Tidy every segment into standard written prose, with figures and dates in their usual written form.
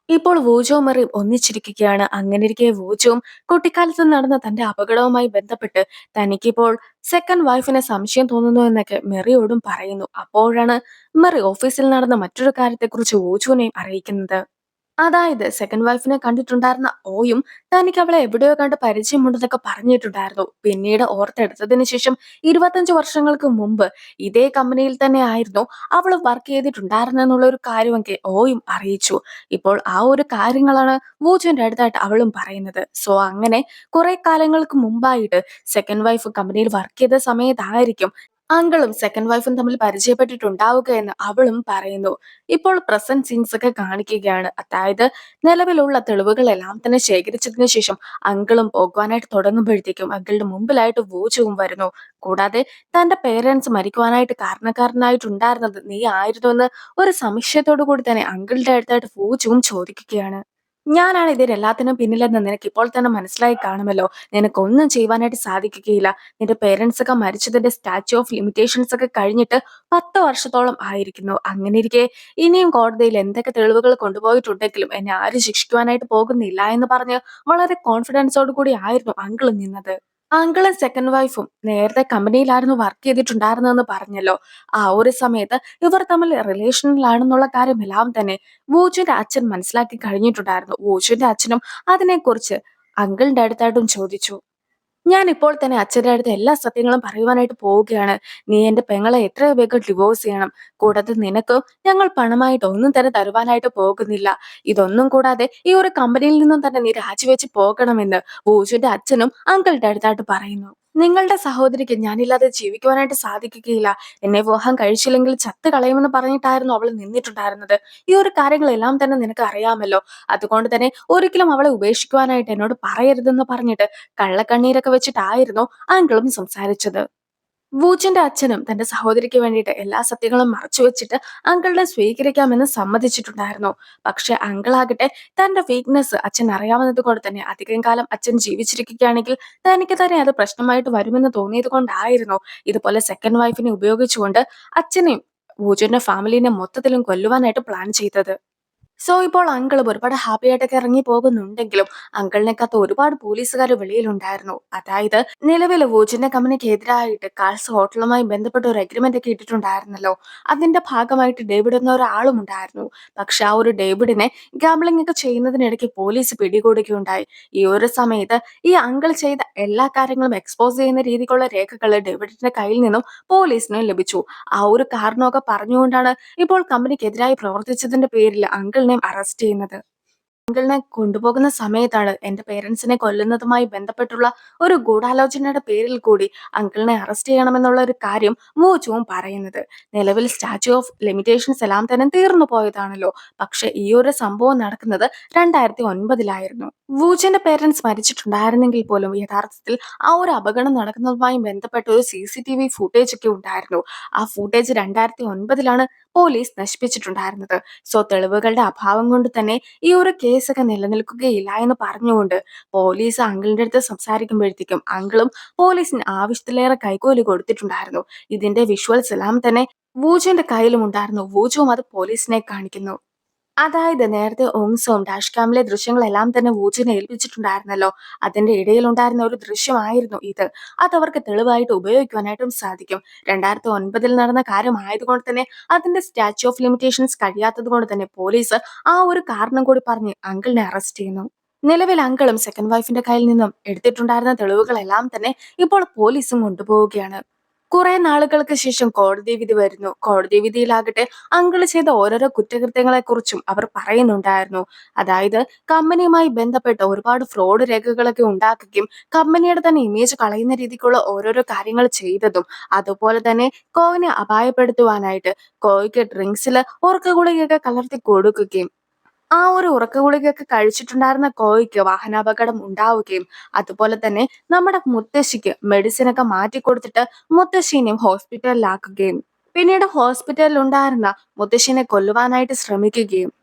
ഇപ്പോൾ വൂജോവും മെറിയും ഒന്നിച്ചിരിക്കുകയാണ്. അങ്ങനെയിരിക്കെ വൂജോവും കുട്ടിക്കാലത്ത് നടന്ന തന്റെ അപകടവുമായി ബന്ധപ്പെട്ട് തനിക്കിപ്പോൾ സെക്കൻഡ് വൈഫിനെ സംശയം തോന്നുന്നു എന്നൊക്കെ മെറിയോടും പറയുന്നു. അപ്പോഴാണ് മെറി ഓഫീസിൽ നടന്ന മറ്റൊരു കാര്യത്തെക്കുറിച്ച് വൂജോവിനെയും അറിയിക്കുന്നത്. അതായത് സെക്കൻഡ് വൈഫിനെ കണ്ടിട്ടുണ്ടായിരുന്ന ഓയും തനിക്ക് അവളെ എവിടെയോ കണ്ട് പരിചയമുണ്ടെന്നൊക്കെ പറഞ്ഞിട്ടുണ്ടായിരുന്നു. പിന്നീട് ഓർത്തെടുത്തതിന് ശേഷം 25 വർഷങ്ങൾക്ക് മുമ്പ് ഇതേ കമ്പനിയിൽ തന്നെ ആയിരുന്നു അവൾ വർക്ക് ചെയ്തിട്ടുണ്ടായിരുന്നെന്നുള്ള ഒരു കാര്യമൊക്കെ ഓയും അറിയിച്ചു. ഇപ്പോൾ ആ ഒരു കാര്യങ്ങളാണ് വൂജുവിന്റെ അടുത്തായിട്ട് അവളും പറയുന്നത്. സോ അങ്ങനെ കുറെ കാലങ്ങൾക്ക് മുമ്പായിട്ട് സെക്കൻഡ് വൈഫ് കമ്പനിയിൽ വർക്ക് ചെയ്ത സമയത്തായിരിക്കും അങ്കിളും സെക്കൻഡ് വൈഫും തമ്മിൽ പരിചയപ്പെട്ടിട്ടുണ്ടാവുക എന്ന് അവളും പറയുന്നു. ഇപ്പോൾ പ്രസന്റ് സീൻസ് ഒക്കെ കാണിക്കുകയാണ്. അതായത് നിലവിലുള്ള തെളിവുകളെല്ലാം തന്നെ ശേഖരിച്ചതിന് ശേഷം അങ്കിളും പോകുവാനായിട്ട് തുടങ്ങുമ്പോഴത്തേക്കും അങ്കിളുടെ മുമ്പിലായിട്ട് വൂജുവും വരുന്നു. കൂടാതെ തന്റെ പേരൻസ് മരിക്കുവാനായിട്ട് കാരണക്കാരനായിട്ടുണ്ടായിരുന്നത് നീ ആയിരുന്നു എന്ന് ഒരു സംശയത്തോടു കൂടി തന്നെ അങ്കിളുടെ അടുത്തായിട്ട് വൂജുവും ചോദിക്കുകയാണ്. ഞാനാണ് ഇതിനെല്ലാത്തിനും പിന്നിലെന്ന് നിനക്ക് ഇപ്പോൾ തന്നെ മനസ്സിലായി കാണുമല്ലോ. നിനക്കൊന്നും ചെയ്യുവാനായിട്ട് സാധിക്കുകയില്ല. നിന്റെ പേരൻസ് ഒക്കെ മരിച്ചതിന്റെ സ്റ്റാച്യു ഓഫ് ലിമിറ്റേഷൻസ് ഒക്കെ കഴിഞ്ഞിട്ട് 10 വർഷത്തോളം ആയിരിക്കുന്നു. അങ്ങനെയിരിക്കെ ഇനിയും കോടതിയിൽ എന്തൊക്കെ തെളിവുകൾ കൊണ്ടുപോയിട്ടുണ്ടെങ്കിലും എന്നെ ആരും ശിക്ഷിക്കുവാനായിട്ട് പോകുന്നില്ല എന്ന് പറഞ്ഞ് വളരെ കോൺഫിഡൻസോട് കൂടി ആയിരുന്നു അങ്കിൾ നിന്നത്. അങ്കിളും സെക്കൻഡ് വൈഫും നേരത്തെ കമ്പനിയിലായിരുന്നു വർക്ക് ചെയ്തിട്ടുണ്ടായിരുന്നെന്ന് പറഞ്ഞല്ലോ. ആ ഒരു സമയത്ത് ഇവർ തമ്മിൽ റിലേഷനിലാണെന്നുള്ള കാര്യം എല്ലാം തന്നെ വൂജുവിന്റെ അച്ഛൻ മനസ്സിലാക്കി കഴിഞ്ഞിട്ടുണ്ടായിരുന്നു. വൂജുവിന്റെ അച്ഛനും അതിനെക്കുറിച്ച് അങ്കിളിന്റെ അടുത്തായിട്ടും ചോദിച്ചു. ഞാൻ ഇപ്പോൾ തന്നെ അച്ഛന്റെ അടുത്ത് എല്ലാ സത്യങ്ങളും പറയുവാനായിട്ട് പോവുകയാണ്. നീ എന്റെ പെങ്ങളെ എത്രയോ വേഗം ഡിവോഴ്സ് ചെയ്യണം. കൂടാതെ നിനക്കും ഞങ്ങൾ പണമായിട്ട് ഒന്നും തന്നെ തരുവാനായിട്ട് പോകുന്നില്ല. ഇതൊന്നും കൂടാതെ ഈ ഒരു കമ്പനിയിൽ നിന്നും തന്നെ നീ രാജിവെച്ച് പോകണമെന്ന് പൂജുന്റെ അച്ഛനും അങ്കിളുടെ അടുത്തായിട്ട് പറയുന്നു. നിങ്ങളുടെ സഹോദരിക്ക് ഞാനില്ലാതെ ജീവിക്കുവാനായിട്ട് സാധിക്കുകയില്ല. എന്നെ വിവാഹം കഴിച്ചില്ലെങ്കിൽ ചത്ത് കളയുമെന്ന് പറഞ്ഞിട്ടായിരുന്നു അവൾ നിന്നിട്ടുണ്ടായിരുന്നത്. ഈ ഒരു കാര്യങ്ങളെല്ലാം തന്നെ നിനക്ക് അറിയാമല്ലോ. അതുകൊണ്ട് തന്നെ ഒരിക്കലും അവളെ ഉപേക്ഷിക്കുവാനായിട്ട് എന്നോട് പറയരുതെന്ന് പറഞ്ഞിട്ട് കള്ളക്കണ്ണീരൊക്കെ വെച്ചിട്ടായിരുന്നു അങ്കിളും സംസാരിച്ചത്. വൂജിന്റെ അച്ഛനും തന്റെ സഹോദരിക്ക് വേണ്ടിയിട്ട് എല്ലാ സത്യങ്ങളും മറച്ചു വെച്ചിട്ട് അങ്കിളിനെ സ്വീകരിക്കാമെന്ന് സമ്മതിച്ചിട്ടുണ്ടായിരുന്നു. പക്ഷെ അങ്കിളാകട്ടെ തന്റെ വീക്ക്നെസ് അച്ഛൻ അറിയാവുന്നത് കൊണ്ട് തന്നെ അധികം കാലം അച്ഛൻ ജീവിച്ചിരിക്കുകയാണെങ്കിൽ തനിക്ക് തന്നെ അത് പ്രശ്നമായിട്ട് വരുമെന്ന് തോന്നിയത് കൊണ്ടായിരുന്നു ഇതുപോലെ സെക്കൻഡ് വൈഫിനെ ഉപയോഗിച്ചുകൊണ്ട് അച്ഛനെയും വൂജുന്റെ ഫാമിലിനെ മൊത്തത്തിലും കൊല്ലുവാനായിട്ട് പ്ലാൻ ചെയ്തത്. സോ ഇപ്പോൾ അങ്കിളും ഒരുപാട് ഹാപ്പി ആയിട്ടൊക്കെ ഇറങ്ങി പോകുന്നുണ്ടെങ്കിലും അങ്കിളിനെക്കാത്ത ഒരുപാട് പോലീസുകാർ വെളിയിലുണ്ടായിരുന്നു. അതായത് നിലവിൽ വൂജിന്റെ കമ്പനിക്ക് എതിരായിട്ട് കാൾസ് ഹോട്ടലുമായി ബന്ധപ്പെട്ട ഒരു അഗ്രിമെന്റ് ഒക്കെ ഇട്ടിട്ടുണ്ടായിരുന്നല്ലോ. അതിന്റെ ഭാഗമായിട്ട് ഡേവിഡ് എന്ന ഒരാളും ഉണ്ടായിരുന്നു. പക്ഷെ ആ ഒരു ഡേവിഡിനെ ഗാംബ്ലിംഗ് ഒക്കെ ചെയ്യുന്നതിനിടയ്ക്ക് പോലീസ് പിടികൂടുകയുണ്ടായി. ഈ ഒരു സമയത്ത് ഈ അങ്കിൾ ചെയ്ത എല്ലാ കാര്യങ്ങളും എക്സ്പോസ് ചെയ്യുന്ന രീതിക്കുള്ള രേഖകൾ ഡേവിഡിന്റെ കയ്യിൽ നിന്നും പോലീസിനും ലഭിച്ചു. ആ ഒരു കാരണമൊക്കെ പറഞ്ഞുകൊണ്ടാണ് ഇപ്പോൾ കമ്പനിക്കെതിരായി പ്രവർത്തിച്ചതിന്റെ പേരിൽ അങ്കിളിനെ അറസ്റ്റ് ചെയ്യുന്നത്. അങ്കിളിനെ കൊണ്ടുപോകുന്ന സമയത്താണ് എന്റെ പേരൻസിനെ കൊല്ലുന്നതുമായി ബന്ധപ്പെട്ടുള്ള ഒരു ഗൂഢാലോചനയുടെ പേരിൽ കൂടി അങ്കിളിനെ അറസ്റ്റ് ചെയ്യണമെന്നുള്ള ഒരു കാര്യം വൂജുവും പറയുന്നത്. നിലവിൽ സ്റ്റാച്യു ഓഫ് ലിമിറ്റേഷൻസ് എല്ലാം തന്നെ തീർന്നു പോയതാണല്ലോ. പക്ഷെ ഈ ഒരു സംഭവം നടക്കുന്നത് 2009-ലായിരുന്നു. വൂജിന്റെ പേരൻസ് മരിച്ചിട്ടുണ്ടായിരുന്നെങ്കിൽ പോലും യഥാർത്ഥത്തിൽ ആ ഒരു അപകടം നടക്കുന്നതുമായി ബന്ധപ്പെട്ട ഒരു CCTV ഫുട്ടേജ് ഒക്കെ ഉണ്ടായിരുന്നു. ആ ഫുട്ടേജ് 2009-ലാണ് പോലീസ് നശിപ്പിച്ചിട്ടുണ്ടായിരുന്നത്. സോ തെളിവുകളുടെ അഭാവം കൊണ്ട് തന്നെ ഈ ഒരു കേസൊക്കെ നിലനിൽക്കുകയില്ല എന്ന് പറഞ്ഞുകൊണ്ട് പോലീസ് അങ്കിളിന്റെ അടുത്ത് സംസാരിക്കുമ്പോഴത്തേക്കും അങ്കിളും പോലീസിന് ആവശ്യത്തിലേറെ കൈക്കൂലി കൊടുത്തിട്ടുണ്ടായിരുന്നു. ഇതിന്റെ വിഷ്വൽസ് എല്ലാം തന്നെ വൂജുവിന്റെ കയ്യിലും ഉണ്ടായിരുന്നു. വൂജുവും അത് പോലീസിനെ കാണിക്കുന്നു. അതായത് നേരത്തെ ഓങ്സോം ഡാഷ് ക്യാമിലെ ദൃശ്യങ്ങളെല്ലാം തന്നെ വൂജിനെ ഏൽപ്പിച്ചിട്ടുണ്ടായിരുന്നല്ലോ. അതിന്റെ ഇടയിലുണ്ടായിരുന്ന ഒരു ദൃശ്യമായിരുന്നു ഇത്. അതവർക്ക് തെളിവായിട്ട് ഉപയോഗിക്കുവാനായിട്ടും സാധിക്കും. 2009 നടന്ന കാര്യമായതുകൊണ്ട് തന്നെ അതിന്റെ സ്റ്റാച്യു ഓഫ് ലിമിറ്റേഷൻസ് കഴിയാത്തത് കൊണ്ട് തന്നെ പോലീസ് ആ ഒരു കാരണം കൂടി പറഞ്ഞ് അങ്കിളിനെ അറസ്റ്റ് ചെയ്യുന്നു. നിലവിൽ അങ്കിളും സെക്കൻഡ് വൈഫിന്റെ കയ്യിൽ നിന്നും എടുത്തിട്ടുണ്ടായിരുന്ന തെളിവുകളെല്ലാം തന്നെ ഇപ്പോൾ പോലീസും കൊണ്ടുപോവുകയാണ്. കുറെ നാളുകൾക്ക് ശേഷം കോടതി വിധി വരുന്നു. കോടതി വിധിയിലാകട്ടെ അങ്കിള് ചെയ്ത ഓരോരോ കുറ്റകൃത്യങ്ങളെ കുറിച്ചും അവർ പറയുന്നുണ്ടായിരുന്നു. അതായത് കമ്പനിയുമായി ബന്ധപ്പെട്ട് ഒരുപാട് ഫ്രോഡ് രേഖകളൊക്കെ ഉണ്ടാക്കുകയും കമ്പനിയുടെ തന്നെ ഇമേജ് കളയുന്ന രീതിക്കുള്ള ഓരോരോ കാര്യങ്ങൾ ചെയ്തതും, അതുപോലെ തന്നെ കോയിനെ അപായപ്പെടുത്തുവാനായിട്ട് കോയ്ക്ക് ഡ്രിങ്ക്സിൽ ഉറക്ക ഗുളികയൊക്കെ കലർത്തി കൊടുക്കുകയും ആ ഒരു ഉറക്ക ഗുളികയൊക്കെ കഴിച്ചിട്ടുണ്ടായിരുന്ന കോയ്ക്ക് വാഹനാപകടം ഉണ്ടാവുകയും അതുപോലെ തന്നെ നമ്മുടെ മുത്തശ്ശിക്ക് മെഡിസിൻ ഒക്കെ മാറ്റിക്കൊടുത്തിട്ട് മുത്തശ്ശീനെയും ഹോസ്പിറ്റലിലാക്കുകയും പിന്നീട് ഹോസ്പിറ്റലിൽ ഉണ്ടായിരുന്ന മുത്തശ്ശീനെ കൊല്ലുവാനായിട്ട് ശ്രമിക്കുകയും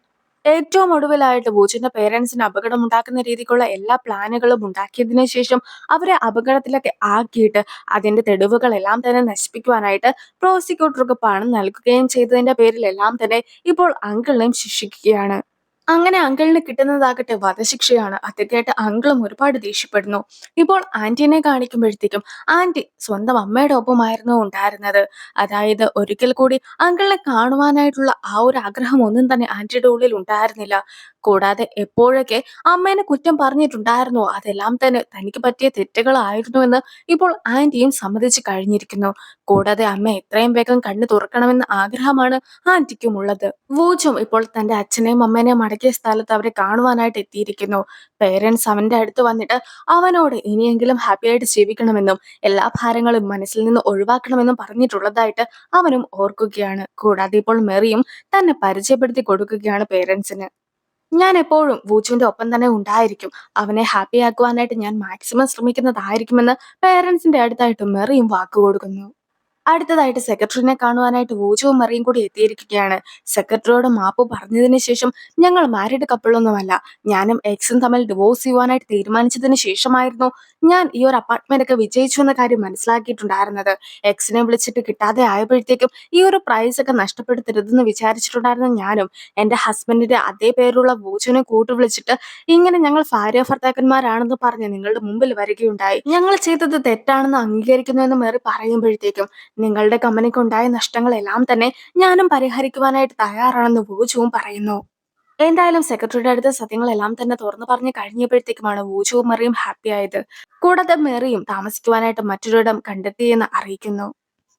ഏറ്റവും ഒടുവിലായിട്ട് വൂജിന്റെ പേരൻസിന് അപകടം ഉണ്ടാക്കുന്ന രീതിക്കുള്ള എല്ലാ പ്ലാനുകളും ഉണ്ടാക്കിയതിനു ശേഷം അവരെ അപകടത്തിലൊക്കെ ആക്കിയിട്ട് അതിന്റെ തെളിവുകളെല്ലാം തന്നെ നശിപ്പിക്കുവാനായിട്ട് പ്രോസിക്യൂട്ടർക്ക് പണം നൽകുകയും ചെയ്തതിന്റെ പേരിലെല്ലാം തന്നെ ഇപ്പോൾ അങ്കിളിനെയും ശിക്ഷിക്കുകയാണ്. അങ്ങനെ അങ്കിളിന് കിട്ടുന്നതാകട്ടെ വധശിക്ഷയാണ്. അത് കേട്ട് അങ്കിളും ഒരുപാട് ദേഷ്യപ്പെടുന്നു. ഇപ്പോൾ ആന്റീനെ കാണിക്കുമ്പോഴത്തേക്കും ആന്റി സ്വന്തം അമ്മയുടെ ഒപ്പമായിരുന്നു ഉണ്ടായിരുന്നത്. അതായത് ഒരിക്കൽ കൂടി അങ്കിളിനെ കാണുവാനായിട്ടുള്ള ആ ഒരു ആഗ്രഹം ഒന്നും തന്നെ ആന്റിയുടെ ഉള്ളിൽ ഉണ്ടായിരുന്നില്ല. കൂടാതെ എപ്പോഴൊക്കെ അമ്മേനെ കുറ്റം പറഞ്ഞിട്ടുണ്ടായിരുന്നോ അതെല്ലാം തന്നെ തനിക്ക് പറ്റിയ തെറ്റുകളായിരുന്നുവെന്ന് ഇപ്പോൾ ആന്റിയും സമ്മതിച്ചു കഴിഞ്ഞിരിക്കുന്നു. കൂടാതെ അമ്മ എത്രയും വേഗം കണ്ണു തുറക്കണമെന്ന ആഗ്രഹമാണ് ആന്റിക്കുമുള്ളത്. വൂജും ഇപ്പോൾ തന്റെ അച്ഛനെയും അമ്മേനെയും അടക്കിയ സ്ഥലത്ത് അവരെ കാണുവാനായിട്ട് എത്തിയിരിക്കുന്നു. പേരൻസ് അവന്റെ അടുത്ത് വന്നിട്ട് അവനോട് ഇനിയെങ്കിലും ഹാപ്പിയായിട്ട് ജീവിക്കണമെന്നും എല്ലാ ഭാരങ്ങളും മനസ്സിൽ നിന്ന് ഒഴിവാക്കണമെന്നും പറഞ്ഞിട്ടുള്ളതായിട്ട് അവനും ഓർക്കുകയാണ്. കൂടാതെ ഇപ്പോൾ മെറിയും തന്നെ പരിചയപ്പെടുത്തി കൊടുക്കുകയാണ് പേരൻസിന്. ഞാൻ എപ്പോഴും വൂച്ചുവിന്റെ ഒപ്പം തന്നെ ഉണ്ടായിരിക്കും. അവനെ ഹാപ്പി ആക്കുവാനായിട്ട് ഞാൻ മാക്സിമം ശ്രമിക്കുന്നതായിരിക്കുമെന്ന് പേരൻസിന്റെ അടുത്തായിട്ട് മെറിയും വാക്കുകൊടുക്കുന്നു. അടുത്തതായിട്ട് സെക്രട്ടറിനെ കാണുവാനായിട്ട് വൂജുവും മറിയും കൂടി എത്തിയിരിക്കുകയാണ്. സെക്രട്ടറിയോട് മാപ്പ് പറഞ്ഞതിന് ശേഷം ഞങ്ങൾ മാരീഡ് കപ്പിളൊന്നുമല്ല. ഞാനും എക്സും തമ്മിൽ ഡിവോഴ്സ് ചെയ്യുവാനായിട്ട് തീരുമാനിച്ചതിന് ശേഷമായിരുന്നു ഞാൻ ഈ ഒരു അപ്പാർട്ട്മെന്റ് ഒക്കെ വിജയിച്ചു എന്ന കാര്യം മനസ്സിലാക്കിയിട്ടുണ്ടായിരുന്നത്. എക്സിനെ വിളിച്ചിട്ട് കിട്ടാതെ ആയപ്പോഴത്തേക്കും ഈ ഒരു പ്രൈസ് ഒക്കെ നഷ്ടപ്പെടുത്തരുതെന്ന് വിചാരിച്ചിട്ടുണ്ടായിരുന്ന ഞാനും എന്റെ ഹസ്ബൻഡിന്റെ അതേ പേരുള്ള വൂജുവിനെ കൂട്ടുവിളിച്ചിട്ട് ഇങ്ങനെ ഞങ്ങൾ ഭാര്യ ഭർത്താക്കന്മാരാണെന്ന് പറഞ്ഞ് നിങ്ങളുടെ മുമ്പിൽ വരികയുണ്ടായി. ഞങ്ങൾ ചെയ്തത് തെറ്റാണെന്ന് അംഗീകരിക്കുന്നു എന്ന് മേറി പറയുമ്പോഴത്തേക്കും നിങ്ങളുടെ കമ്പനിക്കുണ്ടായ നഷ്ടങ്ങളെല്ലാം തന്നെ ഞാനും പരിഹരിക്കുവാനായിട്ട് തയ്യാറാണെന്ന് വൂജുവും പറയുന്നു. എന്തായാലും സെക്രട്ടറിയുടെ അടുത്ത് സത്യങ്ങളെല്ലാം തന്നെ തുറന്നു പറഞ്ഞു കഴിഞ്ഞപ്പോഴത്തേക്കുമാണ് വൂജുവും മെറിയും ഹാപ്പി ആയത്. കൂടാതെ മെറിയും താമസിക്കുവാനായിട്ട് മറ്റൊരിടം കണ്ടെത്തിയെന്ന് അറിയിക്കുന്നു.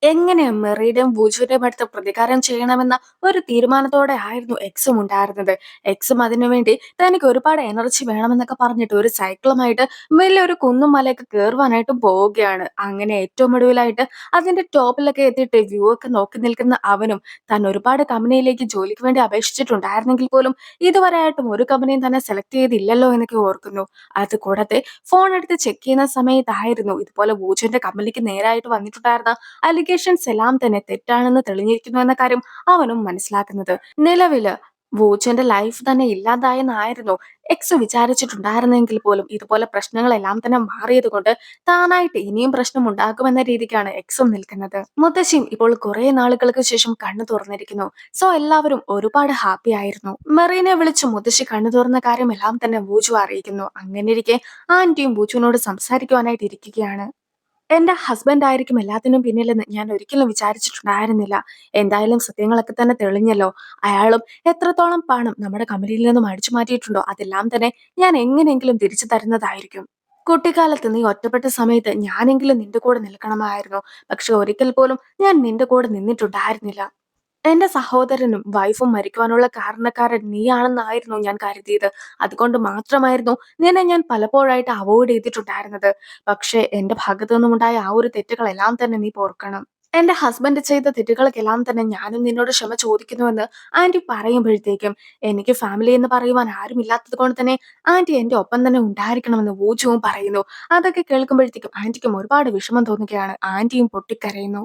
എങ്ങനെ മെറിയുടെയും വൂജുവിന്റെയും അടുത്ത് പ്രതികാരം ചെയ്യണമെന്ന ഒരു തീരുമാനത്തോടെ ആയിരുന്നു എക്സും ഉണ്ടായിരുന്നത്. എക്സും അതിനുവേണ്ടി തനിക്ക് ഒരുപാട് എനർജി വേണമെന്നൊക്കെ പറഞ്ഞിട്ട് ഒരു സൈക്കിളുമായിട്ട് വലിയൊരു കുന്നും മലയൊക്കെ കയറുവാനായിട്ടും പോവുകയാണ്. അങ്ങനെ ഏറ്റവും ഒടുവിലായിട്ട് അതിന്റെ ടോപ്പിലൊക്കെ എത്തിയിട്ട് വ്യൂ ഒക്കെ നോക്കി നിൽക്കുന്ന അവനും താൻ ഒരുപാട് കമ്പനിയിലേക്ക് ജോലിക്ക് വേണ്ടി അപേക്ഷിച്ചിട്ടുണ്ടായിരുന്നെങ്കിൽ പോലും ഇതുവരെ ആയിട്ടും ഒരു കമ്പനിയും തന്നെ സെലക്ട് ചെയ്തില്ലല്ലോ എന്നൊക്കെ ഓർക്കുന്നു. അത് കൂടാതെ ഫോൺ എടുത്ത് ചെക്ക് ചെയ്യുന്ന സമയത്തായിരുന്നു ഇതുപോലെ വൂജുവിന്റെ കമ്പനിക്ക് നേരായിട്ട് വന്നിട്ടുണ്ടായിരുന്ന അലിഗേഷൻസ് എല്ലാം തന്നെ തെറ്റാണെന്ന് തെളിഞ്ഞിരിക്കുന്നു എന്ന കാര്യം അവനും മനസ്സിലാക്കുന്നത്. നിലവില് വൂച്ചന്റെ ലൈഫ് തന്നെ ഇല്ലാതായെന്നായിരുന്നു എക്സ് വിചാരിച്ചിട്ടുണ്ടായിരുന്നെങ്കിൽ പോലും ഇതുപോലെ പ്രശ്നങ്ങളെല്ലാം തന്നെ മാറിയത് കൊണ്ട് താനായിട്ട് ഇനിയും പ്രശ്നം ഉണ്ടാക്കുമെന്ന രീതിക്കാണ് എക്സും നിൽക്കുന്നത്. മുത്തശ്ശിയും ഇപ്പോൾ കുറെ നാളുകൾക്ക് ശേഷം കണ്ണു തുറന്നിരിക്കുന്നു. സോ എല്ലാവരും ഒരുപാട് ഹാപ്പി ആയിരുന്നു. മെറീനെ വിളിച്ച് മുത്തശ്ശി കണ്ണു തുറന്ന കാര്യമെല്ലാം തന്നെ വൂജു അറിയിക്കുന്നു. അങ്ങനെ ഇരിക്കെ ആന്റിയും വൂജുവിനോട് സംസാരിക്കുവാനായിട്ട് ഇരിക്കുകയാണ്. എന്റെ ഹസ്ബൻഡ് ആയിരിക്കും എല്ലാത്തിനും പിന്നിലെന്ന് ഞാൻ ഒരിക്കലും വിചാരിച്ചിട്ടുണ്ടായിരുന്നില്ല. എന്തായാലും സത്യങ്ങളൊക്കെ തന്നെ തെളിഞ്ഞല്ലോ. അയാളും എത്രത്തോളം പണം നമ്മുടെ കമ്പനിയിൽ നിന്നും അടിച്ചു മാറ്റിയിട്ടുണ്ടോ അതെല്ലാം തന്നെ ഞാൻ എങ്ങനെയെങ്കിലും തിരിച്ചു തരുന്നതായിരിക്കും. കുട്ടിക്കാലത്ത് നീ ഒറ്റപ്പെട്ട സമയത്ത് ഞാനെങ്കിലും നിന്റെ കൂടെ നിൽക്കണമായിരുന്നു. പക്ഷെ ഒരിക്കൽ പോലും ഞാൻ നിന്റെ കൂടെ നിന്നിട്ടുണ്ടായിരുന്നില്ല. എന്റെ സഹോദരനും വൈഫും മരിക്കുവാനുള്ള കാരണക്കാരൻ നീയാണെന്നായിരുന്നു ഞാൻ കരുതിയത്. അതുകൊണ്ട് മാത്രമായിരുന്നു നിന്നെ ഞാൻ പലപ്പോഴായിട്ട് അവോയ്ഡ് ചെയ്തിട്ടുണ്ടായിരുന്നത്. പക്ഷെ എന്റെ ഭാഗത്തു നിന്നുമുണ്ടായ ആ ഒരു തെറ്റുകളെല്ലാം തന്നെ നീ പൊറുക്കണം. എന്റെ ഹസ്ബൻഡ് ചെയ്ത തെറ്റുകൾക്കെല്ലാം തന്നെ ഞാനും നിന്നോട് ക്ഷമ ചോദിക്കുന്നുവെന്ന് ആന്റി പറയുമ്പോഴത്തേക്കും എനിക്ക് ഫാമിലി എന്ന് പറയുവാൻ ആരും ഇല്ലാത്തത് കൊണ്ട് തന്നെ ആന്റി എന്റെ ഒപ്പം തന്നെ ഉണ്ടായിരിക്കണമെന്ന് വൂജുവും പറയുന്നു. അതൊക്കെ കേൾക്കുമ്പോഴത്തേക്കും ആന്റിക്കും ഒരുപാട് വിഷമം തോന്നുകയാണ്. ആന്റിയും പൊട്ടിക്കരയുന്നു.